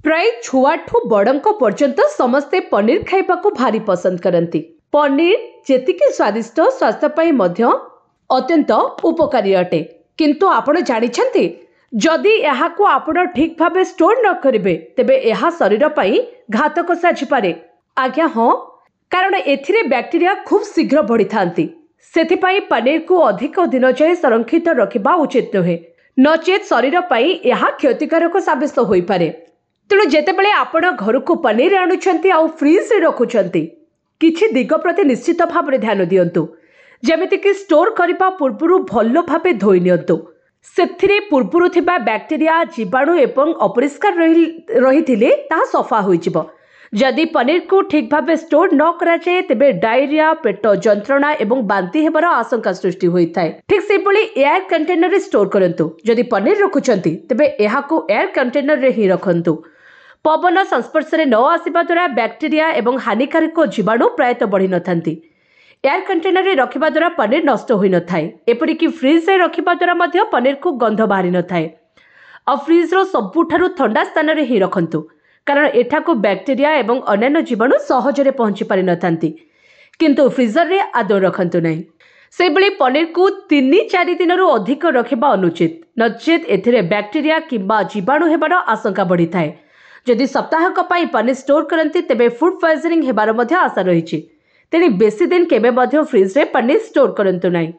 प्राय छुआठू बड़ों पर्यंत समस्ते पनीर खाइबा को भारी पसंद करती। पनीर जेतिकी स्वादिष्ट स्वास्थ्य मध्य अत्यंत उपकारी अटे, किंतु आपण जानिछन्ति जदि एहाकू आपण ठीक भाव स्टोर न करिवे तेबे एहा शरीर पई घातक साजिपारे। आज्ञा हाँ, कारण एथिरे बैक्टीरिया खूब शीघ्र बढ़ी थांती। सेथिपाई पनीर को अधिक दिन जाए संरक्षित रखिबा उचित नुहे, नचेत शरीर पई एहा क्षतिकारक साबित होई पारे। तेणु जेतेबेले आपण घर को पनीर आणुछंती आ फ्रिज रे रखुछंती किछि दिग प्रति निश्चित भाव रे ध्यान दियंतु। जेमिति कि स्टोर करिबा पूर्वरु भलो भाबे धोई नियंतु। सेथिरे पूर्वरु थिबा बैक्टीरिया जीवाणु एवं अपरिष्कार रहिथिले ताहा सफा होई जिवो। जदि पनीर को ठीक भाव स्टोर न करा जाए तेबे डायरिया, पेट जंत्रणा एवं बांति हेबार आशंका सृष्टि होइथाय। ठीक सेपली एयर कंटेनर रे स्टोर करंतु। जदि पनीर रखुछंती तेबे एहाकू एयर कंटेनर रे ही रखंतु। पवन संस्पर्श में न आसवा द्वारा बैक्टीरिया एवं हानिकारक जीवाणु प्रायतः बढ़ी न था। एयर कंटेनर रे रखिबा द्वारा पनीर नष्ट होई न थाए। एपरिक फ्रिज रे रखिबा द्वारा मध्य पनीर को गंध बाहरी न थाए। और फ्रिज रो सबुठारु ठंडा स्थान रे ही रखंतु, कारण एठाको बैक्टीरिया एवं अन्य जीवाणु सहजरे पहुंची पारि न थांती। किंतु फ्रीजर रे आदौ रखंतु नहीं। से बळे पनीर को 3-4 दिन अधिक रखिबा अनुचित, नचेत एथिरे बैक्टीरिया किंबा जीवाणु हेबार आशंका बढ़ी थाए। जदि सप्ताहक पाई पनीर स्टोर करती तेबे फूड पॉइजनिंग हेबार मध्य आशा रही। तेणु बेसी दिन केबे मध्य फ्रिज रे पनीर स्टोर करंतु नहीं।